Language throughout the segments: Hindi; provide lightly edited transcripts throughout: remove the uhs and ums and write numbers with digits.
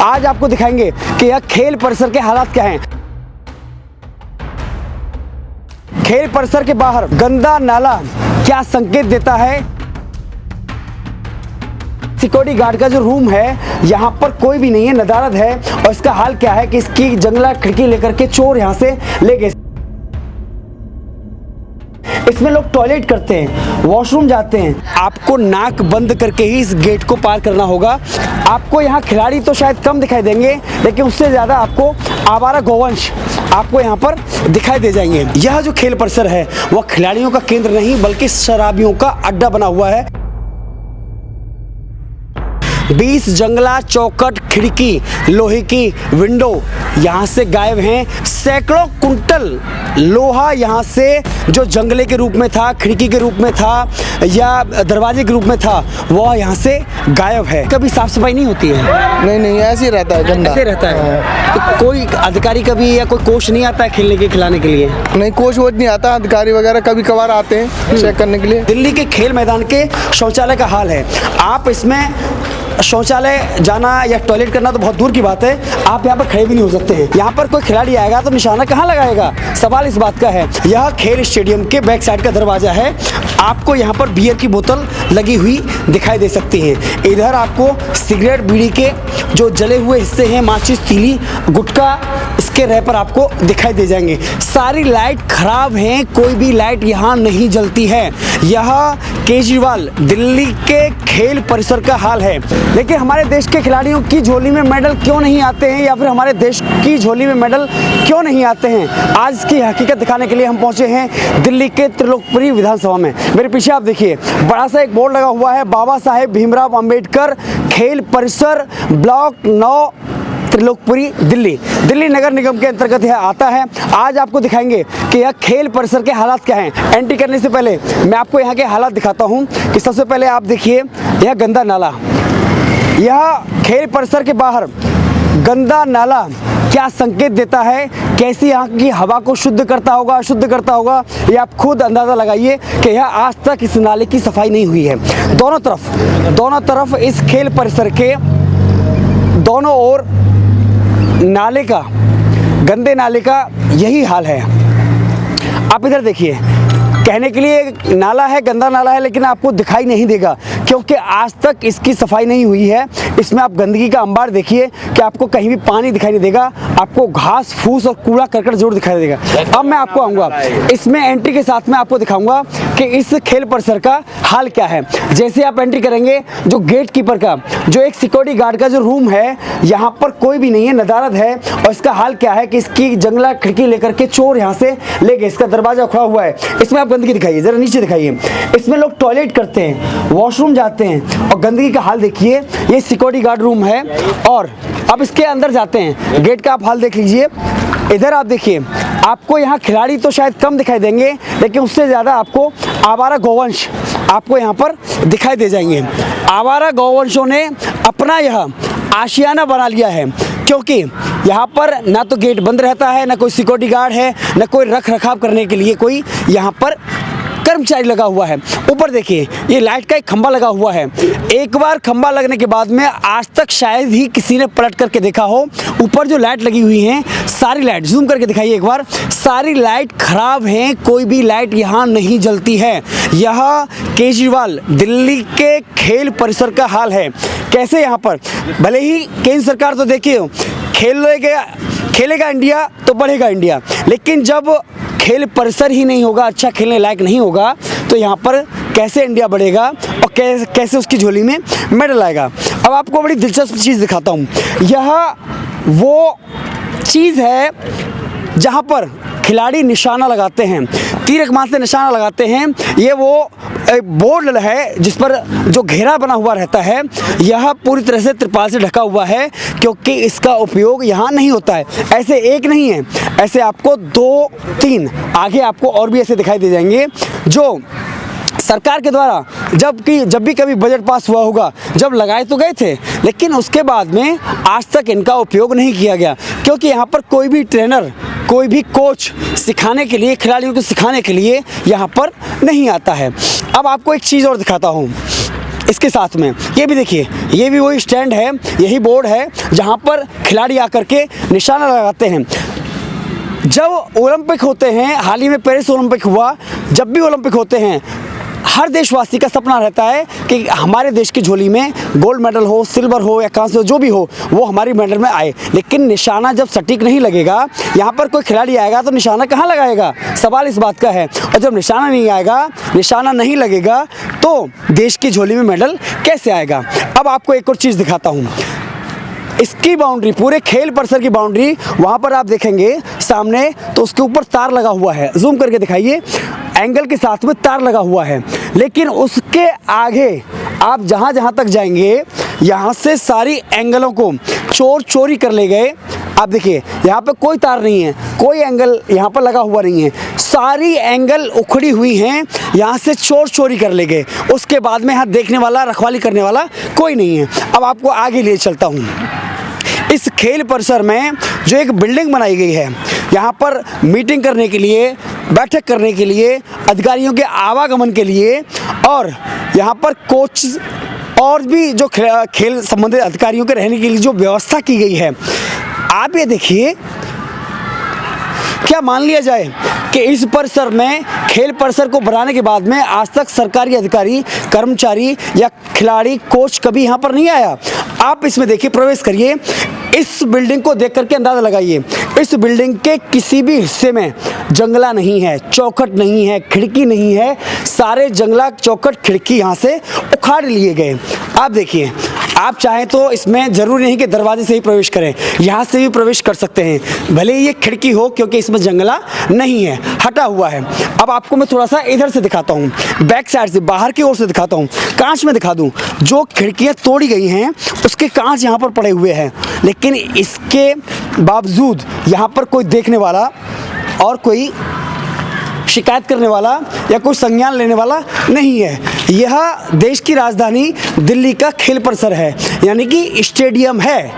आज आपको दिखाएंगे कि यह खेल परिसर के हालात क्या हैं। खेल परिसर के बाहर गंदा नाला क्या संकेत देता है। सिक्योरिटी गार्ड का जो रूम है यहाँ पर कोई भी नहीं है, नदारद है। और इसका हाल क्या है कि इसकी जंगला खिड़की लेकर के चोर यहाँ से ले गए। इसमें लोग टॉयलेट करते हैं, वॉशरूम जाते हैं। आपको नाक बंद करके ही इस गेट को पार करना होगा। आपको यहाँ खिलाड़ी तो शायद कम दिखाई देंगे, लेकिन उससे ज़्यादा आपको आवारा गौवंश आपको यहाँ पर दिखाई दे जाएंगे। यह जो खेल परिसर है वह खिलाड़ियों का केंद्र नहीं बल्कि शराबियों का अड्डा बना हुआ है। 20 जंगला, चौखट, खिड़की, लोहे की विंडो यहाँ से गायब हैं। सैकड़ों कुंटल लोहा यहाँ से जो जंगले के रूप में था, खिड़की के रूप में था या दरवाजे के रूप में था, वह यहाँ से गायब है। कभी साफ सफाई नहीं होती है? नहीं, ऐसे ही रहता है, गंदा ऐसे रहता है। तो कोई अधिकारी कभी या कोई कोच नहीं आता है खेलने के खिलाने के लिए? नहीं, कोच वोच नहीं आता। अधिकारी वगैरह कभी कभार आते हैं चेक करने के लिए। दिल्ली के खेल मैदान के शौचालय का हाल है। आप इसमें शौचालय जाना या टॉयलेट करना तो बहुत दूर की बात है, आप यहाँ पर खड़े भी नहीं हो सकते हैं। यहाँ पर कोई खिलाड़ी आएगा तो निशाना कहाँ लगाएगा, सवाल इस बात का है। यह खेल स्टेडियम के बैक साइड का दरवाजा है। आपको यहाँ पर बियर की बोतल लगी हुई दिखाई दे सकती है। इधर आपको सिगरेट, बीड़ी के जो जले हुए हिस्से हैं, माचिस, तीली, गुटखा, इसके रैपर आपको दिखाई दे जाएंगे। सारी लाइट खराब हैं, कोई भी लाइट यहाँ नहीं जलती है। यह केजरीवाल दिल्ली के खेल परिसर का हाल है। लेकिन हमारे देश के खिलाड़ियों की झोली में मेडल क्यों नहीं आते हैं, या फिर हमारे देश की झोली में मेडल क्यों नहीं आते हैं, आज की हकीकत दिखाने के लिए हम पहुंचे हैं दिल्ली के त्रिलोकपुरी विधानसभा में। मेरे पीछे आप देखिए, बड़ा सा एक बोर्ड लगा हुआ है, बाबा साहेब भीमराव अंबेडकर खेल परिसर, ब्लॉक 9, त्रिलोकपुरी, दिल्ली नगर निगम के अंतर्गत यह आता है। आज आपको दिखाएंगे कि यह खेल परिसर के हालात क्या हैं। एंट्री करने से पहले मैं आपको यहाँ के हालात दिखाता हूँ कि सबसे पहले आप देखिए यह गंदा नाला। यह खेल परिसर के बाहर गंदा नाला क्या संकेत देता है, कैसी यहाँ की हवा को शुद्ध करता होगा, अशुद्ध करता होगा, ये आप खुद अंदाज़ा लगाइए कि यह आज तक इस नाले की सफाई नहीं हुई है। दोनों तरफ इस खेल परिसर के दोनों ओर नाले का, गंदे नाले का यही हाल है। आप इधर देखिए, कहने के लिए नाला है, गंदा नाला है, लेकिन आपको दिखाई नहीं देगा क्योंकि आज तक इसकी सफाई नहीं हुई है। इसमें आप गंदगी का अंबार देखिए कि आपको कहीं भी पानी दिखाई नहीं देगा, आपको घास फूस और कूड़ा करकट जरूर दिखाई देगा। अब मैं आपको आऊँगा इसमें एंट्री के साथ में आपको दिखाऊंगा कि इस खेल परिसर का हाल क्या है। जैसे आप एंट्री करेंगे, जो गेट कीपर का, जो एक सिक्योरिटी गार्ड का जो रूम है, यहाँ पर कोई भी नहीं है, नदारद है। और इसका हाल क्या है कि इसकी जंगला खिड़की लेकर के चोर यहाँ से ले गए। इसका दरवाजा खुला हुआ है। इसमें आप गंदगी दिखाइए, जरा नीचे दिखाइए। इसमें लोग टॉयलेट करते हैं, वॉशरूम जाते हैं, और गंदगी का हाल देखिए। ये सिक्योरिटी गार्ड रूम है। और अब इसके अंदर जाते हैं, गेट का आप हाल देख लीजिए। इधर आप देखिए, आपको यहाँ खिलाड़ी तो शायद कम दिखाई देंगे, लेकिन उससे ज़्यादा आपको आवारा गौवंश आपको यहाँ पर दिखाई दे जाएंगे। आवारा गौवंशों ने अपना यह आशियाना बना लिया है, क्योंकि यहाँ पर ना तो गेट बंद रहता है, ना कोई सिक्योरिटी गार्ड है, ना कोई रख रखाव करने के लिए कोई यहाँ पर कर्मचारी लगा हुआ है। ऊपर देखिए, ये लाइट का एक खंभा लगा हुआ है। एक बार खंभा लगने के बाद में आज तक शायद ही किसी ने पलट करके देखा हो। ऊपर जो लाइट लगी हुई हैं, सारी लाइट जूम करके दिखाइए एक बार, सारी लाइट खराब हैं, कोई भी लाइट यहाँ नहीं जलती है। यह केजरीवाल दिल्ली के खेल परिसर का हाल है। कैसे यहाँ पर भले ही केंद्र सरकार तो देखिए खेलेगा इंडिया तो बढ़ेगा इंडिया, लेकिन जब खेल परिसर ही नहीं होगा, अच्छा खेलने लायक नहीं होगा, तो यहाँ पर कैसे इंडिया बढ़ेगा और कैसे उसकी झोली में मेडल आएगा। अब आपको बड़ी दिलचस्प चीज़ दिखाता हूँ। यह वो चीज़ है जहाँ पर खिलाड़ी निशाना लगाते हैं, तीर कमान से निशाना लगाते हैं। ये वो बोर्ड है जिस पर जो घेरा बना हुआ रहता है, यह पूरी तरह से त्रिपाल से ढका हुआ है, क्योंकि इसका उपयोग यहाँ नहीं होता है। ऐसे एक नहीं है, ऐसे आपको 2, 3 आगे आपको और भी ऐसे दिखाई दे जाएंगे, जो सरकार के द्वारा जब भी कभी बजट पास हुआ होगा, जब लगाए तो गए थे, लेकिन उसके बाद में आज तक इनका उपयोग नहीं किया गया, क्योंकि यहाँ पर कोई भी ट्रेनर, कोई भी कोच सिखाने के लिए, खिलाड़ियों को सिखाने के लिए यहाँ पर नहीं आता है। अब आपको एक चीज़ और दिखाता हूँ इसके साथ में ये भी देखिए, ये भी वही स्टैंड है, यही बोर्ड है जहाँ पर खिलाड़ी आकर के निशाना लगाते हैं। जब ओलंपिक होते हैं, हाल ही में पेरिस ओलंपिक हुआ, जब भी ओलंपिक होते हैं हर देशवासी का सपना रहता है कि हमारे देश की झोली में गोल्ड मेडल हो, सिल्वर हो या कांस्य हो, जो भी हो वो हमारी मेडल में आए। लेकिन निशाना जब सटीक नहीं लगेगा, यहाँ पर कोई खिलाड़ी आएगा तो निशाना कहाँ लगाएगा, सवाल इस बात का है। और जब निशाना नहीं आएगा, निशाना नहीं लगेगा तो देश की झोली में मेडल कैसे आएगा। अब आपको एक और चीज़ दिखाता हूँ, इसकी बाउंड्री, पूरे खेल परिसर की बाउंड्री, वहाँ पर आप देखेंगे सामने तो उसके ऊपर तार लगा हुआ है, जूम करके दिखाइए, एंगल के साथ में तार लगा हुआ है। लेकिन उसके आगे आप जहाँ जहाँ तक जाएंगे, यहाँ से सारी एंगलों को चोर चोरी कर ले गए। आप देखिए यहाँ पे कोई तार नहीं है, कोई एंगल यहाँ पर लगा हुआ नहीं है, सारी एंगल उखड़ी हुई हैं, यहाँ से चोर चोरी कर ले गए। उसके बाद में यहाँ देखने वाला, रखवाली करने वाला कोई नहीं है। अब आपको आगे ले चलता हूँ। इस खेल परिसर में जो एक बिल्डिंग बनाई गई है, यहाँ पर मीटिंग करने के लिए, बैठक करने के लिए, अधिकारियों के आवागमन के लिए, और यहाँ पर कोच और भी जो खेल संबंधित अधिकारियों के रहने के लिए जो व्यवस्था की गई है, आप ये देखिए, क्या मान लिया जाए कि इस परिसर में, खेल परिसर को बनाने के बाद में आज तक सरकारी अधिकारी, कर्मचारी या खिलाड़ी, कोच कभी यहाँ पर नहीं आया। आप इसमें देखिए, प्रवेश करिए, इस बिल्डिंग को देख करके अंदाज़ा लगाइए, इस बिल्डिंग के किसी भी हिस्से में जंगला नहीं है, चौखट नहीं है, खिड़की नहीं है, सारे जंगला, चौखट, खिड़की यहाँ से उखाड़ लिए गए। आप देखिए, आप चाहें तो इसमें ज़रूरी नहीं कि दरवाजे से ही प्रवेश करें, यहाँ से भी प्रवेश कर सकते हैं, भले ही ये खिड़की हो, क्योंकि इसमें जंगला नहीं है, हटा हुआ है। अब आपको मैं थोड़ा सा इधर से दिखाता हूँ, बैक साइड से, बाहर की ओर से दिखाता हूँ, कांच में दिखा दूँ। जो खिड़कियाँ तोड़ी गई हैं उसके कांच यहाँ पर पड़े हुए हैं, लेकिन इसके बावजूद यहाँ पर कोई देखने वाला और कोई शिकायत करने वाला या कोई संज्ञान लेने वाला नहीं है। यह देश की राजधानी दिल्ली का खेल परिसर है, यानी कि स्टेडियम है,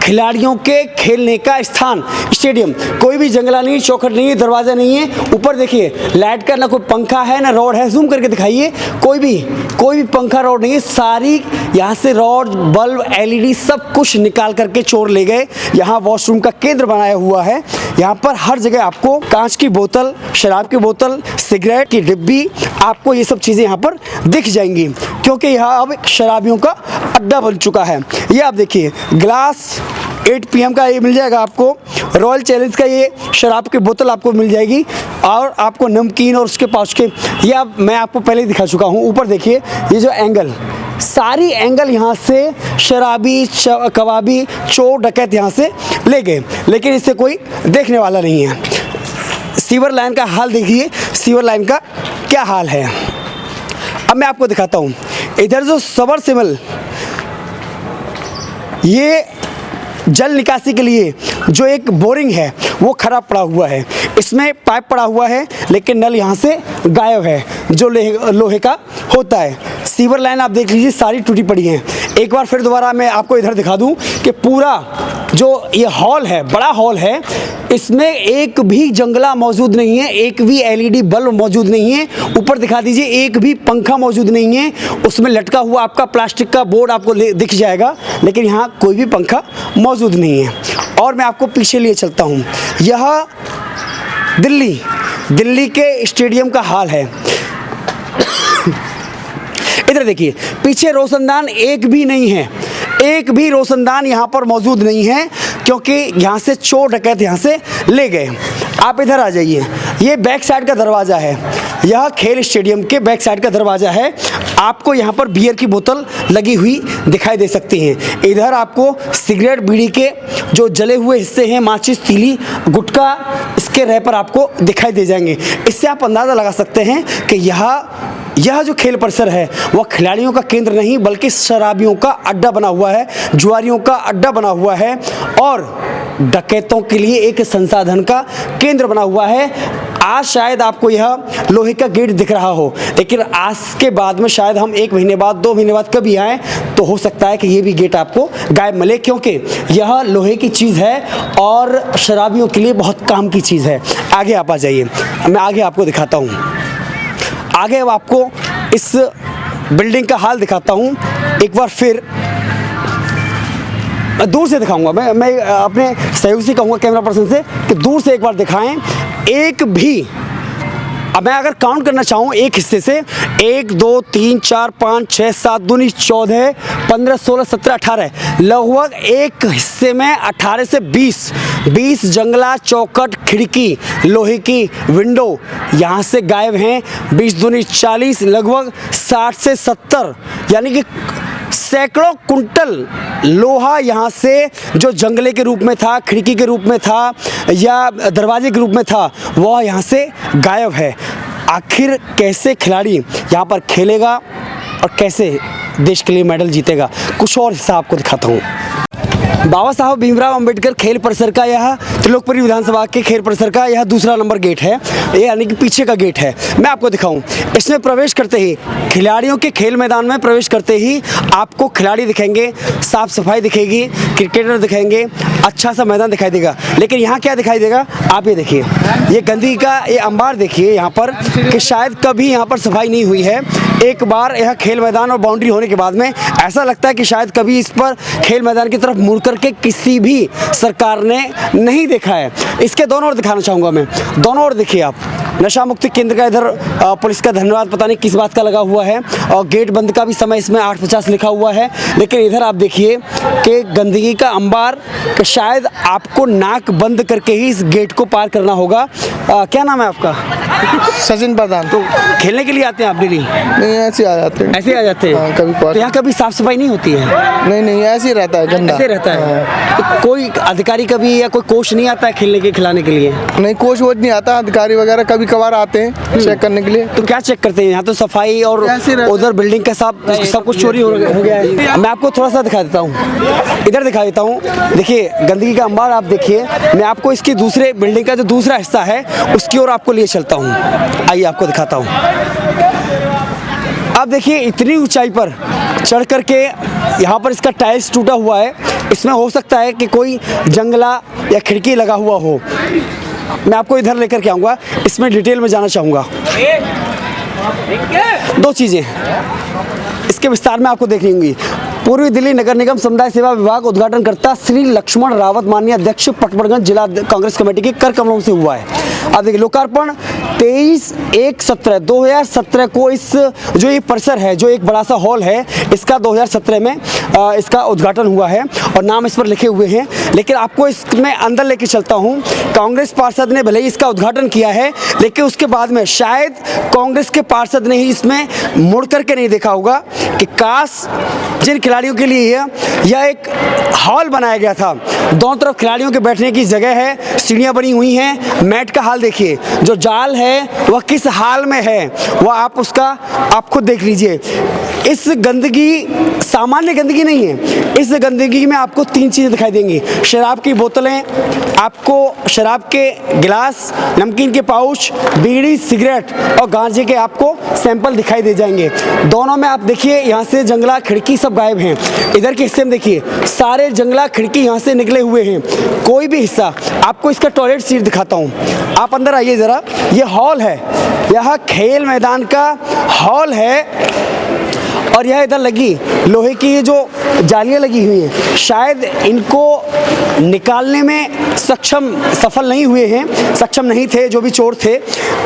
खिलाड़ियों के खेलने का स्थान, स्टेडियम। कोई भी जंगला नहीं, चौखट नहीं है, दरवाज़ा नहीं है। ऊपर देखिए, लाइट का ना कोई पंखा है ना रॉड है, जूम करके दिखाइए, कोई भी पंखा, रॉड नहीं है। सारी यहाँ से रॉड, बल्ब, LED सब कुछ निकाल करके चोर ले गए। यहाँ वॉशरूम का केंद्र बनाया हुआ है। यहाँ पर हर जगह आपको कांच की बोतल, शराब की बोतल, सिगरेट की डिब्बी, आपको ये सब चीज़ें यहाँ पर दिख जाएंगी, क्योंकि यहाँ अब शराबियों का अड्डा बन चुका है। ये आप देखिए, ग्लास 8 PM का ये मिल जाएगा आपको, रॉयल चैलेंज का ये शराब की बोतल आपको मिल जाएगी, और आपको नमकीन और उसके पाउच के, ये मैं आपको पहले ही दिखा चुका हूँ। ऊपर देखिए, ये जो एंगल, सारी एंगल यहाँ से शराबी, कबाबी, चोर, डकैत यहाँ से ले गए, लेकिन इससे कोई देखने वाला नहीं है। सीवर लाइन का हाल देखिए, सीवर लाइन का क्या हाल है। अब मैं आपको दिखाता हूँ, इधर जो सबमर्सिबल, ये जल निकासी के लिए जो एक बोरिंग है वो खराब पड़ा हुआ है, इसमें पाइप पड़ा हुआ है, लेकिन नल यहाँ से गायब है जो लोहे का होता है। सीवर लाइन आप देख लीजिए, सारी टूटी पड़ी है। एक बार फिर दोबारा मैं आपको इधर दिखा दूं कि पूरा जो ये हॉल है, बड़ा हॉल है, इसमें एक भी जंगला मौजूद नहीं है, एक भी LED बल्ब मौजूद नहीं है। ऊपर दिखा दीजिए, एक भी पंखा मौजूद नहीं है। उसमें लटका हुआ आपका प्लास्टिक का बोर्ड आपको दिख जाएगा, लेकिन यहाँ कोई भी पंखा मौजूद नहीं है। और मैं आपको पीछे लिए चलता हूँ, यह दिल्ली के स्टेडियम का हाल है। इधर देखिए, पीछे रोशनदान एक भी नहीं है, एक भी रोशनदान यहाँ पर मौजूद नहीं है, क्योंकि यहाँ से चोर डकैत यहाँ से ले गए। आप इधर आ जाइए, ये बैक साइड का दरवाज़ा है, यह खेल स्टेडियम के बैक साइड का दरवाज़ा है। आपको यहाँ पर बियर की बोतल लगी हुई दिखाई दे सकती हैं। इधर आपको सिगरेट, बीड़ी के जो जले हुए हिस्से हैं, माचिस, तीली, गुटखा, इसके रैपर आपको दिखाई दे जाएंगे। इससे आप अंदाज़ा लगा सकते हैं कि यह जो खेल परिसर है वह खिलाड़ियों का केंद्र नहीं, बल्कि शराबियों का अड्डा बना हुआ है, जुआरियों का अड्डा बना हुआ है, और डकैतों के लिए एक संसाधन का केंद्र बना हुआ है। आज शायद आपको यह लोहे का गेट दिख रहा हो, लेकिन आज के बाद में शायद हम 1 महीने बाद, 2 महीने बाद कभी आएँ तो हो सकता है कि ये भी गेट आपको गायब मिले, क्योंकि यह लोहे की चीज़ है और शराबियों के लिए बहुत काम की चीज़ है। आगे आप आ जाइए, मैं आगे आपको दिखाता हूँ। आगे अब आपको इस बिल्डिंग का हाल दिखाता हूँ एक बार फिर। दूर से दिखाऊंगा, मैं अपने सहयोगी से कहूँगा कैमरा पर्सन से कि दूर से एक बार दिखाएं। एक भी, अब मैं अगर काउंट करना चाहूँ एक हिस्से से, 1 2 3 4 5 6 7 दूनी 14 15 16 17 18, लगभग एक हिस्से में 18 से 20 जंगला, चौखट, खिड़की, लोहे की विंडो यहाँ से गायब हैं। 20 दूनी 40, लगभग 60 से 70, यानी कि सैकड़ों कुंटल लोहा यहाँ से जो जंगले के रूप में था, खिड़की के रूप में था या दरवाजे के रूप में था, वह यहाँ से गायब है। आखिर कैसे खिलाड़ी यहाँ पर खेलेगा और कैसे देश के लिए मेडल जीतेगा, कुछ और हिस्सा आपको दिखाता हूँ। बाबा साहब भीमराव अंबेडकर खेल परिसर का यह त्रिलोकपुरी विधानसभा के खेल परिसर का यह दूसरा नंबर गेट है, ये यानी कि पीछे का गेट है। मैं आपको दिखाऊं, इसमें प्रवेश करते ही, खिलाड़ियों के खेल मैदान में प्रवेश करते ही आपको खिलाड़ी दिखेंगे, साफ सफाई दिखेगी, क्रिकेटर दिखेंगे, अच्छा सा मैदान दिखाई देगा। लेकिन यहाँ क्या दिखाई देगा, आप ये देखिए, ये गंदगी का ये अंबार देखिए यहाँ पर, कि शायद कभी यहाँ पर सफाई नहीं हुई है। एक बार यह खेल मैदान और बाउंड्री होने के बाद में ऐसा लगता है कि शायद कभी इस पर खेल मैदान की तरफ मुड़ करके किसी भी सरकार ने नहीं देखा है। इसके दोनों ओर दिखाना चाहूँगा मैं, दोनों ओर देखिए आप। नशा मुक्ति केंद्र का इधर पुलिस का धन्यवाद पता नहीं किस बात का लगा हुआ है, और गेट बंद का भी समय इसमें 8:50 लिखा हुआ है। लेकिन इधर आप देखिए कि गंदगी का अंबार, कि शायद आपको नाक बंद करके ही इस गेट को पार करना होगा। क्या नाम है आपका? सचिन प्रधान। तो खेलने के लिए आते हैं आप डेली? नहीं, ऐसे आ जाते हैं। ऐसे आ जाते हैं? हाँ, कभी तो यहाँ कभी साफ सफाई नहीं होती है? नहीं, ऐसे ही रहता है, गंदा ऐसे रहता है। हाँ। तो कोई अधिकारी कभी या कोई कोच नहीं आता है खेलने के खिलाने के लिए? नहीं, कोच वोच नहीं आता, अधिकारी वगैरह कभी कभार आते हैं चेक करने के लिए। तो क्या चेक करते हैं? यहाँ तो सफाई और उधर बिल्डिंग का सब कुछ चोरी हो गया है। मैं आपको थोड़ा सा दिखा देता हूँ, इधर दिखा देता हूँ। देखिए गंदगी का अंबार आप देखिए। मैं आपको इसकी दूसरे बिल्डिंग का जो दूसरा हिस्सा है उसकी ओर आपको लिए चलता हूँ, आइए आपको दिखाता हूँ। अब देखिए इतनी ऊंचाई पर चढ़ करके यहाँ पर इसका टाइल्स टूटा हुआ है। इसमें हो सकता है कि कोई जंगला या खिड़की लगा हुआ हो। मैं आपको इधर लेकर के आऊँगा, इसमें डिटेल में जाना चाहूँगा। दो चीज़ें इसके विस्तार में आपको देखनी होंगी। पूर्वी दिल्ली नगर निगम समुदाय सेवा विभाग उद्घाटनकर्ता श्री लक्ष्मण रावत, माननीय अध्यक्ष पटवर्धन जिला कांग्रेस कमेटी के कर कमलों से हुआ है। अब देखिए लोकार्पण 23/1/2017 को इस जो ये परिसर है, जो एक बड़ा सा हॉल है, इसका 2017 में इसका उद्घाटन हुआ है और नाम इस पर लिखे हुए हैं। लेकिन आपको इसमें अंदर लेके चलता हूँ। कांग्रेस पार्षद ने भले ही इसका उद्घाटन किया है, लेकिन उसके बाद में शायद कांग्रेस के पार्षद ने ही इसमें मुड़ करके नहीं देखा होगा कि काश जिन खिलाड़ियों के लिए यह एक हॉल बनाया गया था, दोनों तरफ खिलाड़ियों के बैठने की जगह है, सीढ़ियाँ बनी हुई हैं, मैट का हाल देखिए, जो जाल है वह किस हाल में है वह आप उसका आप खुद देख लीजिए। इस गंदगी सामान्य गंदगी नहीं है, इस गंदगी में आपको 3 चीज़ें दिखाई देंगी। शराब की बोतलें, आपको शराब के गिलास, नमकीन के पाउच, बीड़ी, सिगरेट और गांजे के आपको सैंपल दिखाई दे जाएंगे। दोनों में आप देखिए यहाँ से जंगला, खिड़की सब गायब हैं। इधर के हिस्से में देखिए सारे जंगला, खिड़की यहाँ से निकले हुए हैं, कोई भी हिस्सा। आपको इसका टॉयलेट सीट दिखाता हूँ, आप अंदर आइए ज़रा। ये हॉल है, यह खेल मैदान का हॉल है और यह इधर लगी लोहे की ये जो जालियाँ लगी हुई हैं, शायद इनको निकालने में सफल नहीं हुए हैं, सक्षम नहीं थे जो भी चोर थे।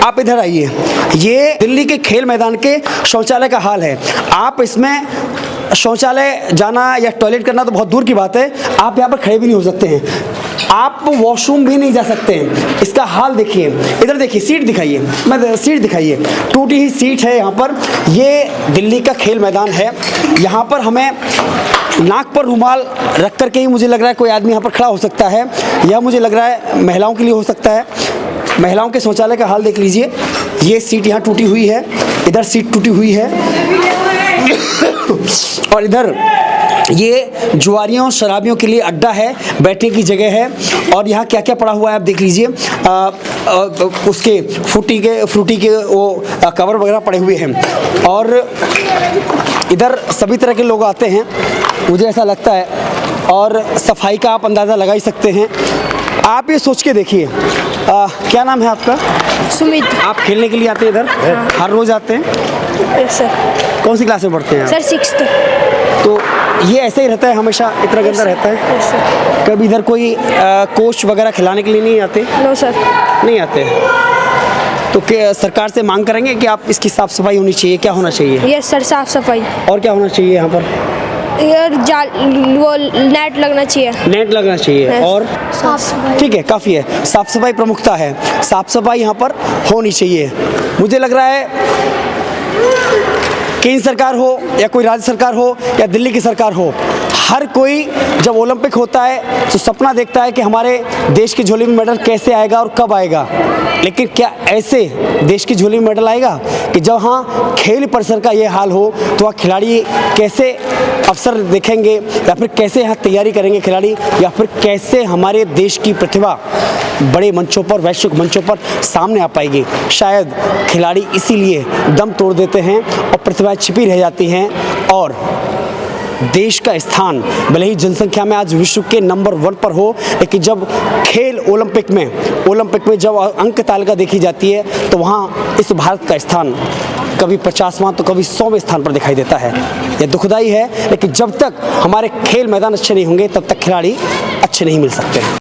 आप इधर आइए, ये दिल्ली के खेल मैदान के शौचालय का हाल है। आप इसमें शौचालय जाना या टॉयलेट करना तो बहुत दूर की बात है, आप यहाँ पर खड़े भी नहीं हो सकते हैं, आप वॉशरूम भी नहीं जा सकते हैं। इसका हाल देखिए, इधर देखिए, सीट दिखाइए, मैं सीट दिखाइए, टूटी ही सीट है यहाँ पर। ये दिल्ली का खेल मैदान है, यहाँ पर हमें नाक पर रुमाल रख करके ही मुझे लग रहा है कोई आदमी यहाँ पर खड़ा हो सकता है। यह मुझे लग रहा है महिलाओं के लिए हो सकता है। महिलाओं के शौचालय का हाल देख लीजिए, ये सीट यहाँ टूटी हुई है, इधर सीट टूटी हुई है और इधर ये जुआरियों शराबियों के लिए अड्डा है, बैठने की जगह है। और यहाँ क्या क्या पड़ा हुआ है आप देख लीजिए, उसके फ्रूटी के वो कवर वगैरह पड़े हुए हैं। और इधर सभी तरह के लोग आते हैं, मुझे ऐसा लगता है, और सफाई का आप अंदाज़ा लगा ही सकते हैं। आप ये सोच के देखिए, क्या नाम है आपका? सुमित। आप खेलने के लिए आते हैं इधर? हर रोज़ आते हैं? सर। कौन सी क्लास में पढ़ते हैं सर 6th। आप? तो ये ऐसे ही रहता है हमेशा, इतना गंदा रहता है? Yes sir. कभी इधर कोई कोच वगैरह खिलाने के लिए नहीं आते? No sir. नहीं आते। तो क्या सरकार से मांग करेंगे कि आप इसकी साफ़ सफाई होनी चाहिए, क्या होना चाहिए? यस सर, साफ सफाई। और क्या होना चाहिए यहाँ पर? यार जाल वो नेट लगना चाहिए। नेट लगना चाहिए। Yes. और साफ सफाई। ठीक है, काफ़ी है। साफ़ सफाई प्रमुखता है, साफ़ सफाई यहाँ पर होनी चाहिए। मुझे लग रहा है केंद्र सरकार हो या कोई राज्य सरकार हो या दिल्ली की सरकार हो, हर कोई जब ओलंपिक होता है तो सपना देखता है कि हमारे देश की झोली में मेडल कैसे आएगा और कब आएगा। लेकिन क्या ऐसे देश की झोली में मेडल आएगा कि जब हाँ खेल परिसर का ये हाल हो तो वहाँ खिलाड़ी कैसे अवसर देखेंगे, या फिर कैसे यहाँ तैयारी करेंगे खिलाड़ी, या फिर कैसे हमारे देश की प्रतिभा बड़े मंचों पर, वैश्विक मंचों पर सामने आ पाएगी? शायद खिलाड़ी इसीलिए दम तोड़ देते हैं और प्रतिभाएं छिपी रह जाती हैं, और देश का स्थान भले ही जनसंख्या में आज विश्व के नंबर 1 पर हो, लेकिन जब खेल ओलंपिक में जब अंक तालिका देखी जाती है तो वहाँ इस भारत का स्थान कभी 50वां तो कभी 100वें स्थान पर दिखाई देता है। यह दुखदाई है, लेकिन जब तक हमारे खेल मैदान अच्छे नहीं होंगे तब तक खिलाड़ी अच्छे नहीं मिल सकते।